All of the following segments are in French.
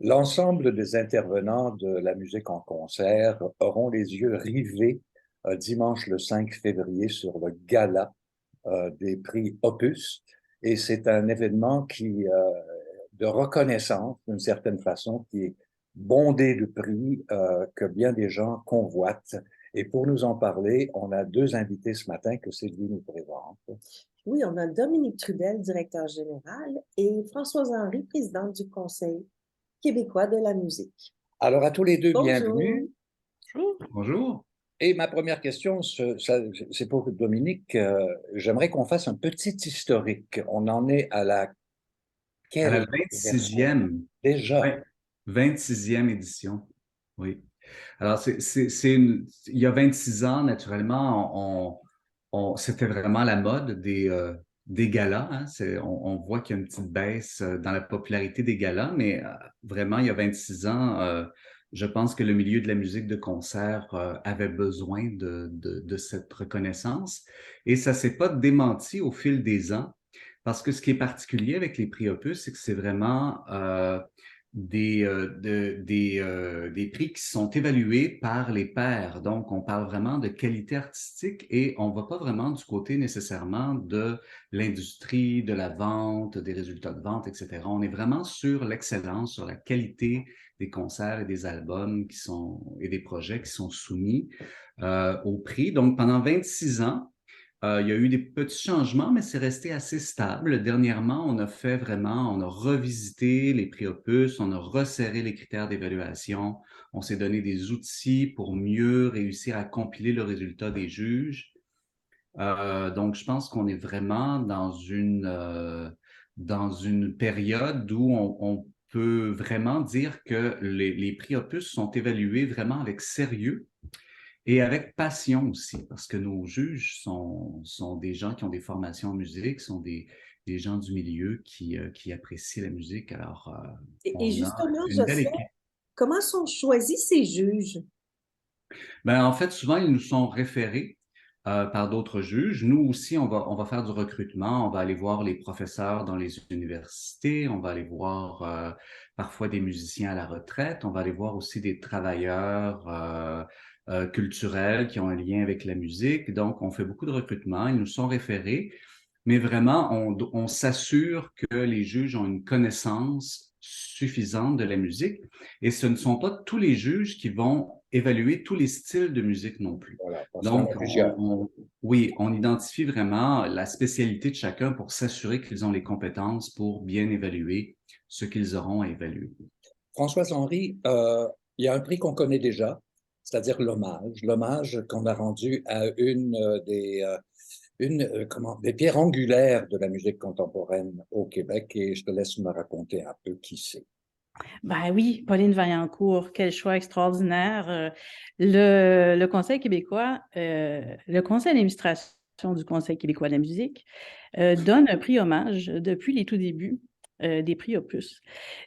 L'ensemble des intervenants de la musique en concert auront les yeux rivés dimanche le 5 février sur le gala des prix Opus. Et c'est un événement de reconnaissance, d'une certaine façon, qui est bondé de prix que bien des gens convoitent. Et pour nous en parler, on a deux invités ce matin que Sylvie nous présente. Oui, on a Dominique Trudel, directeur général, et Françoise Henry, présidente du Conseil québécois de la musique. Alors, à tous les deux, Bonjour. bienvenue. Bonjour. Et ma première question, c'est pour Dominique. J'aimerais qu'on fasse un petit historique. On en est à la À la quelle version 26e, déjà? ouais, 26e édition. Oui. Alors, il y a 26 ans, naturellement, c'était vraiment la mode des galas. Hein. On voit qu'il y a une petite baisse dans la popularité des galas, mais vraiment, il y a 26 ans, je pense que le milieu de la musique de concert avait besoin de cette reconnaissance. Et ça ne s'est pas démenti au fil des ans. Parce que ce qui est particulier avec les prix Opus, c'est que c'est vraiment des prix qui sont évalués par les pairs. Donc, on parle vraiment de qualité artistique et on ne va pas vraiment du côté nécessairement de l'industrie, de la vente, des résultats de vente, etc. On est vraiment sur l'excellence, sur la qualité des concerts et des albums et des projets qui sont soumis au prix. Donc, pendant 26 ans, il y a eu des petits changements, mais c'est resté assez stable. Dernièrement, on a revisité les prix Opus, on a resserré les critères d'évaluation, on s'est donné des outils pour mieux réussir à compiler le résultat des juges. Donc, je pense qu'on est vraiment dans une période où on peut vraiment dire que les prix Opus sont évalués vraiment avec sérieux et avec passion aussi, parce que nos juges sont des gens qui ont des formations en musique, sont des gens du milieu qui apprécient la musique. Alors, Et on a justement, une je belle sais, équipe. comment sont choisis ces juges? Ben, en fait, souvent, ils nous sont référés par d'autres juges. Nous aussi, on va faire du recrutement. On va aller voir les professeurs dans les universités. On va aller voir parfois des musiciens à la retraite. On va aller voir aussi des travailleurs culturels qui ont un lien avec la musique. Donc, on fait beaucoup de recrutement. Ils nous sont référés. Mais vraiment, on s'assure que les juges ont une connaissance suffisante de la musique. Et ce ne sont pas tous les juges qui vont évaluer tous les styles de musique non plus. Voilà, parce qu'il y en Donc, a plusieurs. oui, on identifie vraiment la spécialité de chacun pour s'assurer qu'ils ont les compétences pour bien évaluer ce qu'ils auront à évaluer. Françoise Henry, il y a un prix qu'on connaît déjà, c'est-à-dire l'hommage qu'on a rendu à des pierres angulaires de la musique contemporaine au Québec, et je te laisse me raconter un peu qui c'est. Ben oui, Pauline Vaillancourt, quel choix extraordinaire. Le Conseil québécois, le conseil d'administration du Conseil québécois de la musique donne un prix hommage depuis les tout débuts des prix Opus.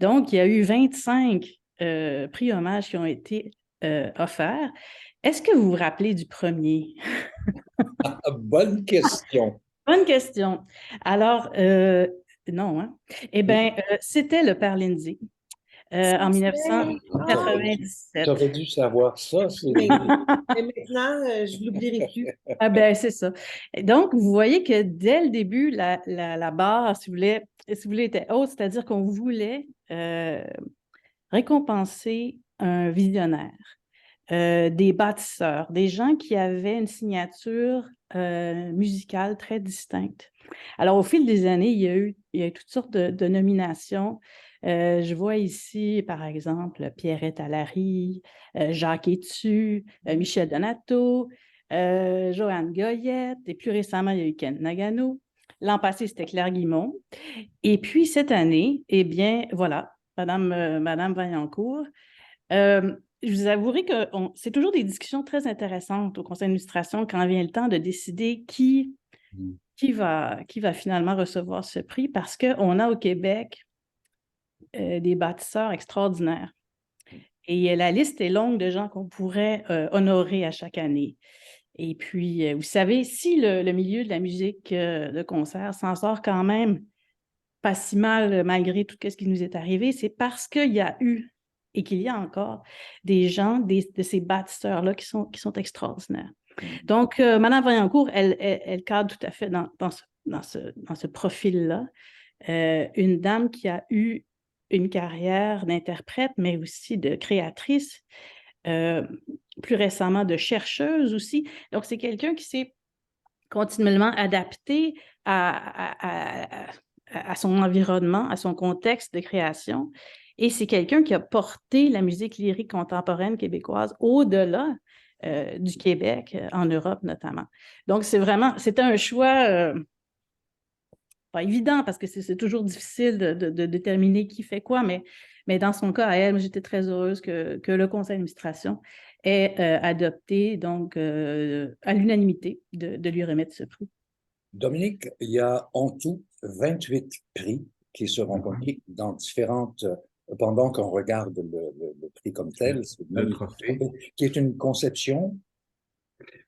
Donc, il y a eu 25 prix hommages qui ont été offerts. Est-ce que vous vous rappelez du premier? Ah, bonne question. Bonne question. Alors, non, hein? Eh bien, c'était le Père Lindsay. En Tu 1997. aurais dû savoir ça, c'est Mais, mais maintenant, je ne l'oublierai plus. Ah ben, c'est ça. Et donc, vous voyez que dès le début, la barre, si vous voulez, était haute, c'est-à-dire qu'on voulait récompenser un visionnaire, des bâtisseurs, des gens qui avaient une signature musicale très distincte. Alors, au fil des années, il y a eu toutes sortes de nominations. Je vois ici, par exemple, Pierrette Allary, Jacques Etu, Michel Donato, Joanne Goyette, et plus récemment, il y a eu Ken Nagano. L'an passé, c'était Claire Guimond. Et puis, cette année, eh bien, voilà, Madame Vaillancourt. Je vous avouerai que c'est toujours des discussions très intéressantes au conseil d'administration quand vient le temps de décider qui va finalement recevoir ce prix, parce qu'on a au Québec des bâtisseurs extraordinaires. Et la liste est longue de gens qu'on pourrait honorer à chaque année. Et puis, vous savez, si le milieu de la musique de concert s'en sort quand même pas si mal malgré tout ce qui nous est arrivé, c'est parce qu'il y a eu et qu'il y a encore des gens, de ces bâtisseurs-là qui sont extraordinaires. Donc, Mme Vaillancourt, elle cadre tout à fait dans ce profil-là. Une dame qui a eu une carrière d'interprète, mais aussi de créatrice, plus récemment de chercheuse aussi. Donc, c'est quelqu'un qui s'est continuellement adapté à son environnement, à son contexte de création. Et c'est quelqu'un qui a porté la musique lyrique contemporaine québécoise au-delà du Québec, en Europe notamment. Donc, c'était un choix pas évident parce que c'est toujours difficile de déterminer qui fait quoi, mais dans son cas, à elle, j'étais très heureuse que le conseil d'administration ait adopté, donc, à l'unanimité, de lui remettre ce prix. Dominique, il y a en tout 28 prix qui seront remis dans différentes, pendant qu'on regarde le prix comme tel, Le trophée. qui est une conception.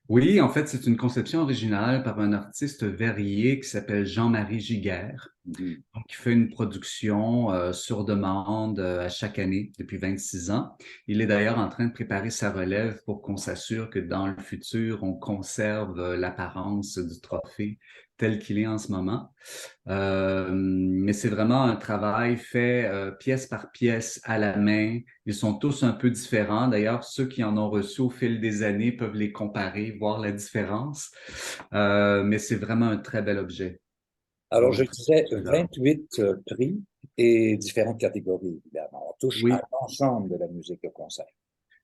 Oui, en fait, c'est une conception originale par un artiste verrier qui s'appelle Jean-Marie Giguère, donc qui fait une production sur demande à chaque année depuis 26 ans. Il est d'ailleurs en train de préparer sa relève pour qu'on s'assure que dans le futur, on conserve l'apparence du trophée tel qu'il est en ce moment. Mais c'est vraiment un travail fait pièce par pièce à la main. Ils sont tous un peu différents. D'ailleurs, ceux qui en ont reçu au fil des années peuvent les comparer, voir la différence. Mais c'est vraiment un très bel objet. Alors, je disais 28 prix et différentes catégories, évidemment. On touche à l'ensemble de la musique de concert.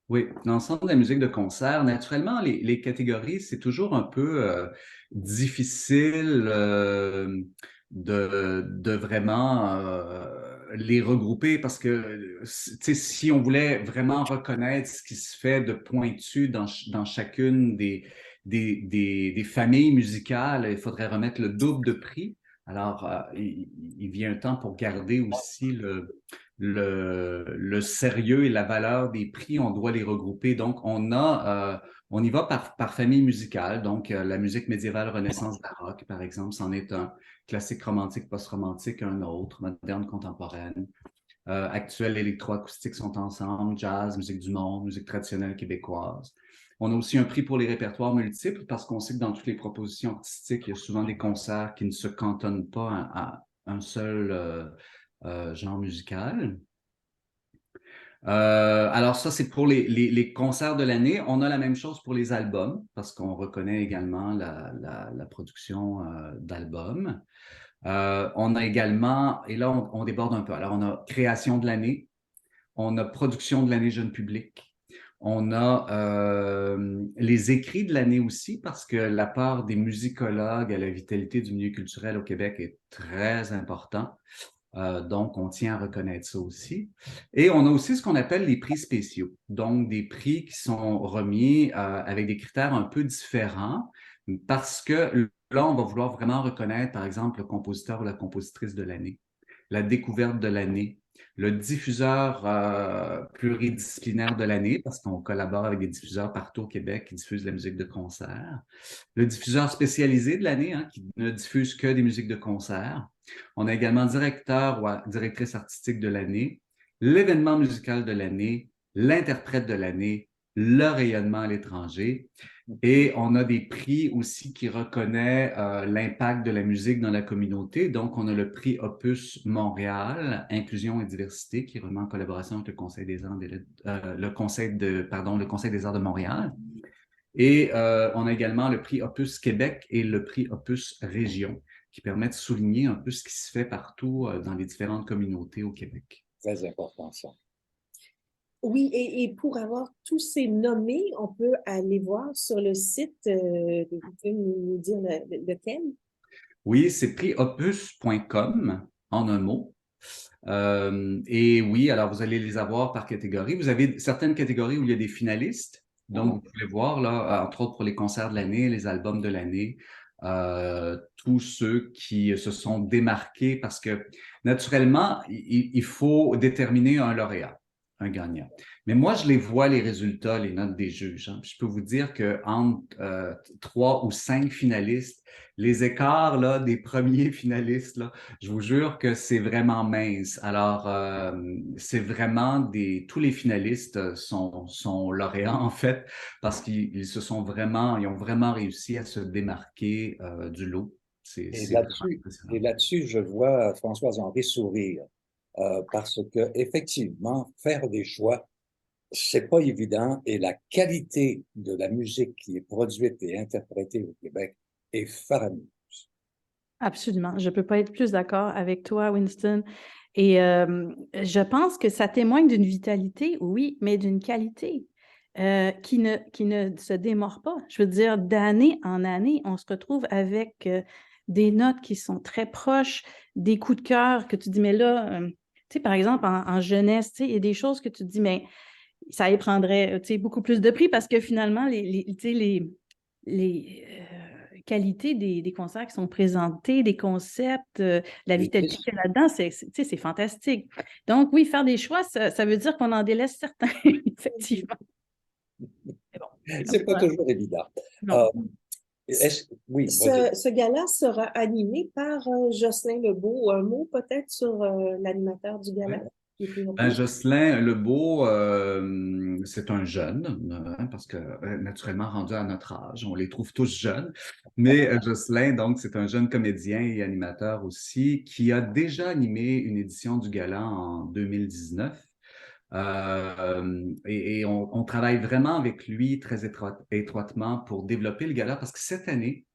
Oui, l'ensemble de la musique de concert. Naturellement, les catégories, c'est toujours un peu difficile de vraiment les regrouper parce que si on voulait vraiment reconnaître ce qui se fait de pointu dans chacune des familles musicales, il faudrait remettre le double de prix. Alors, il vient un temps pour garder aussi le sérieux et la valeur des prix, on doit les regrouper. Donc, on y va par famille musicale. Donc, la musique médiévale, Renaissance, baroque, par exemple, c'en est un. Classique romantique, post-romantique, un autre. Moderne, contemporaine. Actuelle, électroacoustique sont ensemble. Jazz, musique du monde, musique traditionnelle québécoise. On a aussi un prix pour les répertoires multiples parce qu'on sait que dans toutes les propositions artistiques, il y a souvent des concerts qui ne se cantonnent pas à un seul genre musical. Alors ça, c'est pour les concerts de l'année. On a la même chose pour les albums parce qu'on reconnaît également la production d'albums. On a également, et là, on déborde un peu. Alors, on a création de l'année, on a production de l'année jeune public, on a les écrits de l'année aussi parce que l'apport des musicologues à la vitalité du milieu culturel au Québec est très important. Donc, on tient à reconnaître ça aussi. Et on a aussi ce qu'on appelle les prix spéciaux, donc des prix qui sont remis avec des critères un peu différents parce que là, on va vouloir vraiment reconnaître, par exemple, le compositeur ou la compositrice de l'année, la découverte de l'année, le diffuseur pluridisciplinaire de l'année, parce qu'on collabore avec des diffuseurs partout au Québec qui diffusent la musique de concert, le diffuseur spécialisé de l'année, qui ne diffuse que des musiques de concert. On a également directeur ou directrice artistique de l'année, l'événement musical de l'année, l'interprète de l'année, le rayonnement à l'étranger. Et on a des prix aussi qui reconnaissent l'impact de la musique dans la communauté. Donc, on a le prix Opus Montréal, Inclusion et Diversité, qui est remis en collaboration avec le Conseil des Arts, le Conseil des Arts de Montréal. Et on a également le prix Opus Québec et le prix Opus Région, qui permettent de souligner un peu ce qui se fait partout dans les différentes communautés au Québec. Très important, ça. Oui, et pour avoir tous ces nommés, on peut aller voir sur le site. Vous pouvez nous dire lequel? Oui, c'est prixopus.com en un mot. Et oui, alors vous allez les avoir par catégorie. Vous avez certaines catégories où il y a des finalistes. Donc, vous pouvez voir, là, entre autres pour les concerts de l'année, les albums de l'année, tous ceux qui se sont démarqués parce que, naturellement, il faut déterminer un lauréat. un gagnant. Mais moi, je les vois, les résultats, les notes des juges, hein. Je peux vous dire qu'entre 3 ou 5 finalistes, les écarts là, des premiers finalistes, là, je vous jure que c'est vraiment mince. Alors, c'est vraiment tous les finalistes sont lauréats, en fait, parce ils ont vraiment réussi à se démarquer du lot. Et C'est vraiment là-dessus, impressionnant. et là-dessus, je vois Françoise-Henri sourire, parce que effectivement, faire des choix, c'est pas évident, et la qualité de la musique qui est produite et interprétée au Québec est faramineuse. Absolument. Je ne peux pas être plus d'accord avec toi, Winston. Et je pense que ça témoigne d'une vitalité, oui, mais d'une qualité qui ne se démord pas. Je veux dire, d'année en année, on se retrouve avec des notes qui sont très proches, des coups de cœur que tu dis, mais là, tu sais, par exemple, en jeunesse, tu sais, il y a des choses que tu dis, mais ça y prendrait, tu sais, beaucoup plus de prix parce que finalement, tu sais, les qualités des concerts qui sont présentés, des concepts, la Les vitalité pistes, qu'il y a là-dedans, tu sais, c'est fantastique. Donc, oui, faire des choix, ça veut dire qu'on en délaisse certains, effectivement. Mais bon, en c'est tout pas cas, toujours évident. non. Euh, oui, vas-y. Ce gala sera animé par Jocelyn Lebeau. Un mot peut-être sur l'animateur du gala qui est plus Ben, opus. Jocelyn Lebeau, c'est un jeune, hein, parce que naturellement rendu à notre âge, on les trouve tous jeunes. Mais Jocelyn, donc, c'est un jeune comédien et animateur aussi qui a déjà animé une édition du gala en 2019. Et on travaille vraiment avec lui très étroitement pour développer le gala parce que cette année,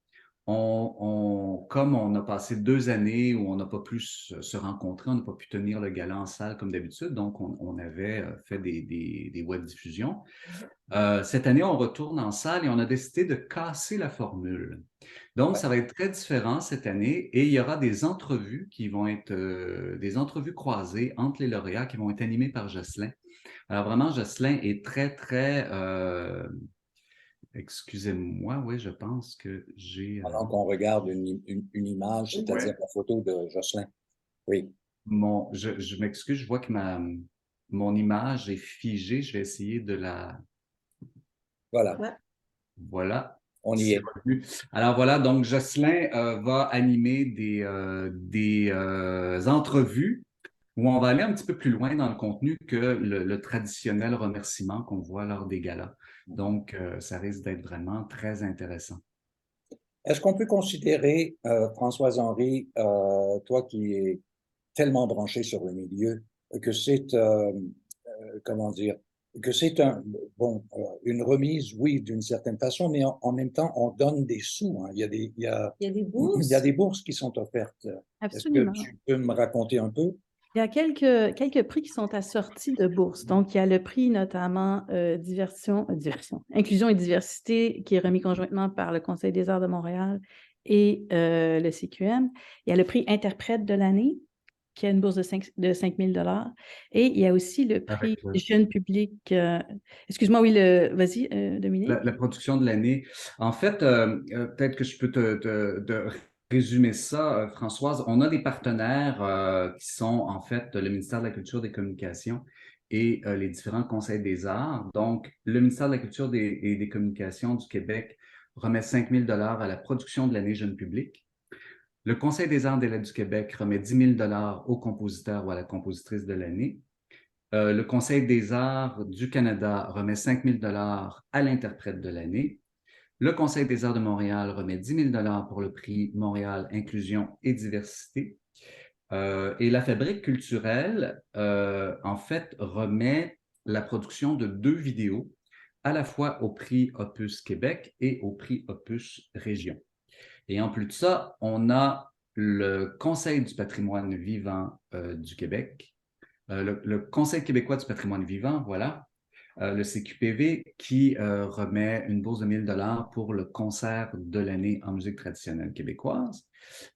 comme on a passé 2 années où on n'a pas pu se rencontrer, on n'a pas pu tenir le gala en salle comme d'habitude, donc on avait fait des web diffusions. Cette année, on retourne en salle et on a décidé de casser la formule. Donc, ça va être très différent cette année et il y aura des entrevues qui vont être des entrevues croisées entre les lauréats qui vont être animées par Jocelyn. Alors vraiment, Jocelyn est très, très excusez-moi, oui, je pense que j'ai Pendant qu'on regarde une image, ouais. c'est-à-dire la photo de Jocelyn. Oui, Je m'excuse, je vois que mon image est figée. Je vais essayer de la. voilà, Ouais. Voilà. on y C'est est. revenu. Alors voilà, donc Jocelyn va animer des entrevues où on va aller un petit peu plus loin dans le contenu que le traditionnel remerciement qu'on voit lors des galas. Donc, ça risque d'être vraiment très intéressant. Est-ce qu'on peut considérer, Françoise-Henri, toi qui es tellement branché sur le milieu, que c'est, comment dire, que c'est une remise, oui, d'une certaine façon, mais en même temps, on donne des sous, hein. Il y a des Il y a bourses. des bourses qui sont offertes. Est-ce que Absolument. tu peux me raconter un peu? Il y a quelques prix qui sont assortis de bourses. Donc, il y a le prix notamment Inclusion et diversité qui est remis conjointement par le Conseil des arts de Montréal et le CQM. Il y a le prix Interprète de l'année qui a une bourse de 5 000 $. Et il y a aussi le prix Avec Jeune public. Excuse-moi, oui, vas-y, Dominique. la production de l'année. En fait, peut-être que je peux te résumer ça, Françoise. On a des partenaires qui sont en fait le ministère de la Culture, des Communications et les différents conseils des arts. Donc, le ministère de la Culture et des Communications du Québec remet 5 000 $ à la production de l'année jeune public. Le Conseil des arts et des lettres du Québec remet 10 000 $ au compositeur ou à la compositrice de l'année. Le Conseil des arts du Canada remet 5 000 $ à l'interprète de l'année. Le Conseil des arts de Montréal remet 10 000 $ pour le prix Montréal Inclusion et Diversité. Et la Fabrique culturelle, en fait, remet la production de 2 vidéos, à la fois au prix Opus Québec et au prix Opus Région. Et en plus de ça, on a le Conseil du patrimoine vivant du Québec, le Conseil québécois du patrimoine vivant, voilà, le CQPV, qui remet une bourse de 1 000 $ pour le concert de l'année en musique traditionnelle québécoise.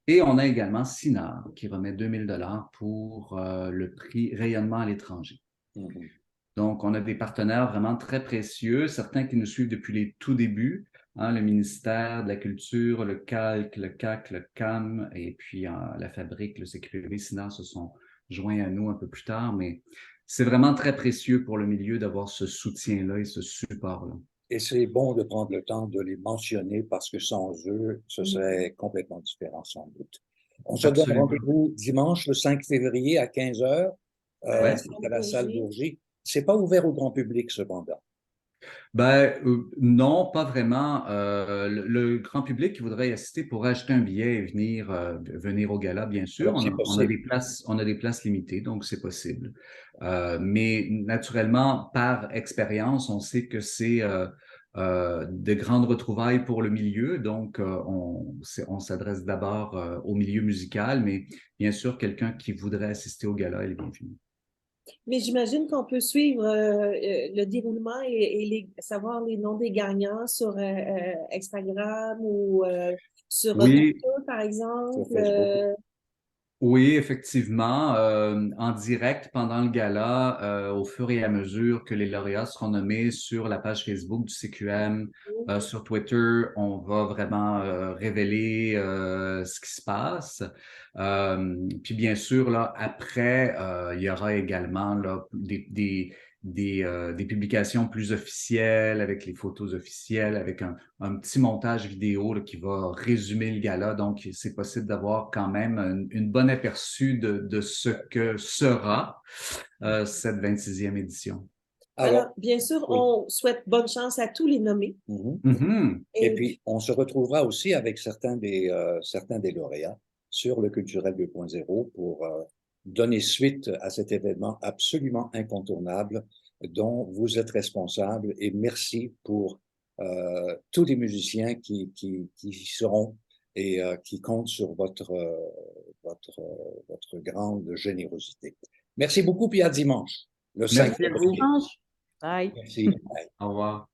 Et on a également CINAR, qui remet 2 000 $ pour le prix Rayonnement à l'étranger. Mhm. Donc, on a des partenaires vraiment très précieux, certains qui nous suivent depuis les tout débuts, hein, le ministère de la Culture, le CALC, le CAC, le CAM, et puis la Fabrique, le CQPV, CINAR se sont joints à nous un peu plus tard, mais c'est vraiment très précieux pour le milieu d'avoir ce soutien-là et ce support-là. Et c'est bon de prendre le temps de les mentionner parce que sans eux, ce serait complètement différent sans doute. On se donne Absolument. rendez-vous dimanche le 5 février à 15 h. Ouais. C'est à la salle Bourgie. C'est pas ouvert au grand public cependant. Ben, non, pas vraiment. Le grand public qui voudrait y assister pourrait acheter un billet et venir au gala, bien sûr. Alors, c'est On a possible. on a des places limitées, donc c'est possible. Mais naturellement, par expérience, on sait que c'est de grandes retrouvailles pour le milieu. Donc, on s'adresse d'abord au milieu musical, mais bien sûr, quelqu'un qui voudrait assister au gala est le bienvenu. Mais j'imagine qu'on peut suivre le déroulement et savoir les noms des gagnants sur Instagram ou sur Oui, Twitter, par exemple. Sur Facebook. Oui, effectivement, en direct pendant le gala, au fur et à mesure que les lauréats seront nommés sur la page Facebook du CQM, sur Twitter, on va vraiment révéler ce qui se passe. Puis bien sûr, là, après, il y aura également là, des publications plus officielles avec les photos officielles, avec un petit montage vidéo là, qui va résumer le gala. Donc, c'est possible d'avoir quand même une bonne aperçu de ce que sera cette 26e édition. Alors, bien sûr, oui. on souhaite bonne chance à tous les nommés. Mm-hmm. Et puis, on se retrouvera aussi avec certains des lauréats sur le Culturel 2.0 pour donner suite à cet événement absolument incontournable dont vous êtes responsable. Et merci pour tous les musiciens qui y seront et qui comptent sur votre grande générosité. Merci beaucoup, puis à dimanche, le 5 Merci à vous. février. Bye. Merci. Au revoir.